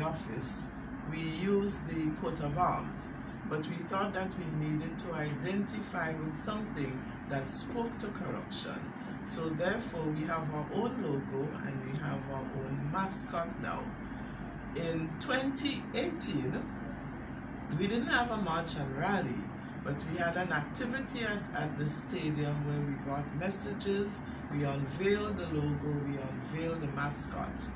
office, we used the coat of arms, but we thought that we needed to identify with something that spoke to corruption. So therefore we have our own logo and we have our own mascot now. In 2018, we didn't have a march and rally, but we had an activity at the stadium where we brought messages, we unveiled the logo, we unveiled the mascot.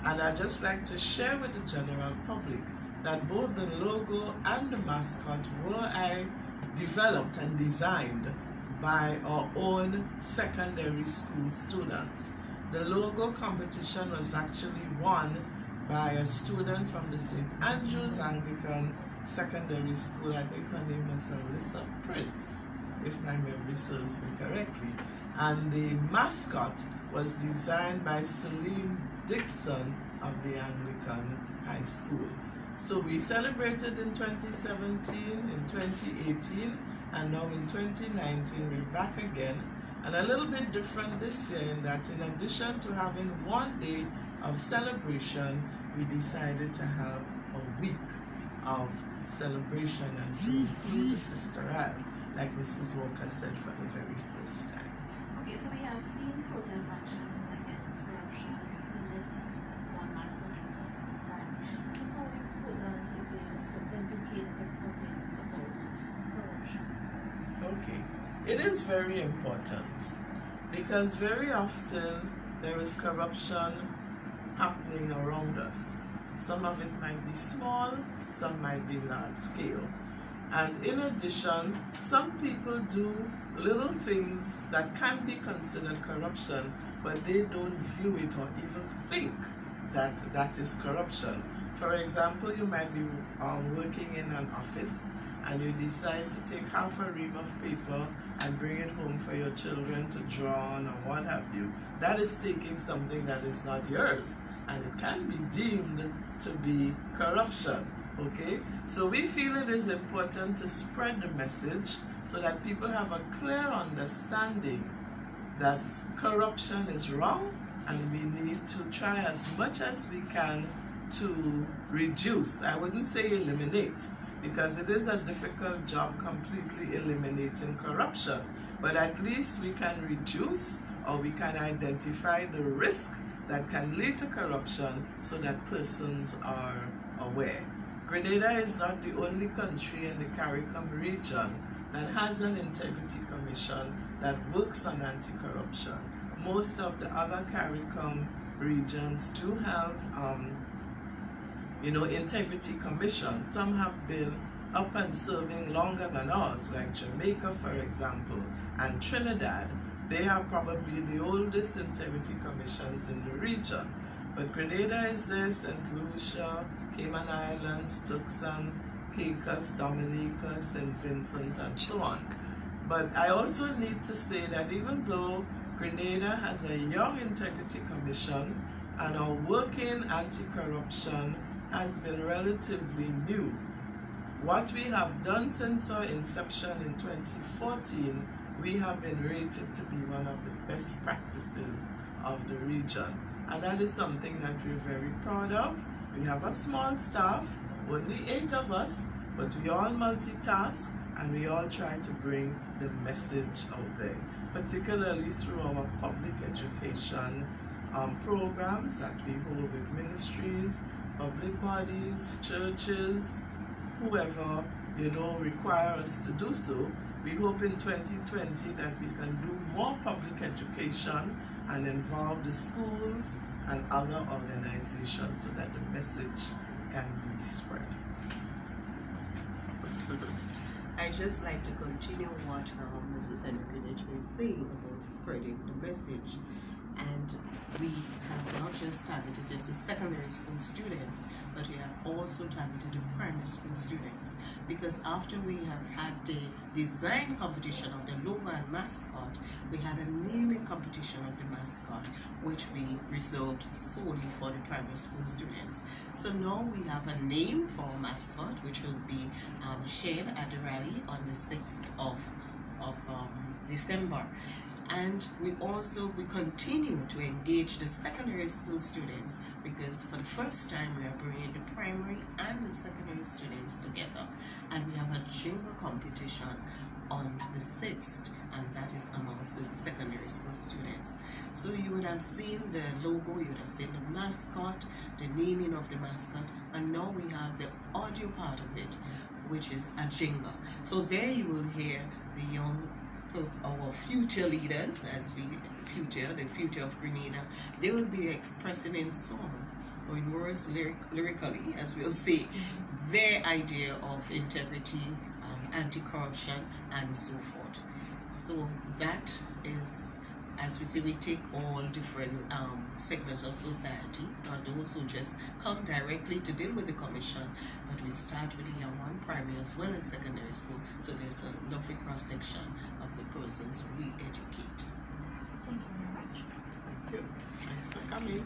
And I'd just like to share with the general public that both the logo and the mascot were developed and designed by our own secondary school students. The logo competition was actually won by a student from the St. Andrews Anglican Secondary School. I think her name was Alyssa Prince, if my memory serves me correctly. And the mascot was designed by Celine Dixon of the Anglican High School. So we celebrated in 2017, in 2018, and now in 2019 we're back again. And a little bit different this year in that in addition to having one day of celebration, we decided to have a week of celebration and to include the Sister Al, like Mrs. Walker said, for the very first time. Okay, so we have seen protest action against corruption, so this one man protest side. So how important it is to educate the public about corruption? Okay, it is very important because very often there is corruption happening around us. Some of it might be small, some might be large scale. And in addition, some people do little things that can be considered corruption, but they don't view it or even think that that is corruption. For example, you might be working in an office and you decide to take half a ream of paper and bring it home for your children to draw on or what have you. That is taking something that is not yours, and it can be deemed to be corruption. Okay, so we feel it is important to spread the message so that people have a clear understanding that corruption is wrong, and we need to try as much as we can to reduce. I wouldn't say eliminate, because it is a difficult job completely eliminating corruption, but at least we can reduce, or we can identify the risk that can lead to corruption so that persons are aware. Grenada is not the only country in the CARICOM region that has an integrity commission that works on anti-corruption. Most of the other CARICOM regions do have integrity commissions. Some have been up and serving longer than ours, like Jamaica, for example, and Trinidad. They are probably the oldest integrity commissions in the region. But Grenada is there, St. Lucia, Cayman Islands, Tucson, Caicos, Dominica, St. Vincent, and so on. But I also need to say that even though Grenada has a young integrity commission and our working anti-corruption has been relatively new, what we have done since our inception in 2014, we have been rated to be one of the best practices of the region. And that is something that we're very proud of. We have a small staff, only 8 of us, but we all multitask and we all try to bring the message out there, particularly through our public education programs that we hold with ministries, public bodies, churches, whoever require us to do so. We hope in 2020 that we can do more public education and involve the schools and other organizations so that the message can be spread. I'd just like to continue what Mrs. Henry was saying about spreading the message. And we have not just targeted just the secondary school students, but we have also targeted the primary school students, because after we have had the design competition of the logo and mascot, we had a naming competition of the mascot, which we reserved solely for the primary school students. So now we have a name for our mascot, which will be shared at the rally on the 6th of December. And we continue to engage the secondary school students, because for the first time we are bringing the primary and the secondary students together, and we have a jingle competition on the 6th, and that is amongst the secondary school students. So you would have seen the logo, you would have seen the mascot, the naming of the mascot, and now we have the audio part of it, which is a jingle. So there you will hear the young, our future leaders, the future of Grenada, they will be expressing in song or in words lyrically, as we'll see, their idea of integrity, anti-corruption, and so forth. So that is, as we say, we take all different segments of society, not those who just come directly to deal with the commission, but we start with the young one, primary as well as secondary school, so there's a lovely cross-section of the persons we educate. Thank you very much. Thank you. Thanks for coming.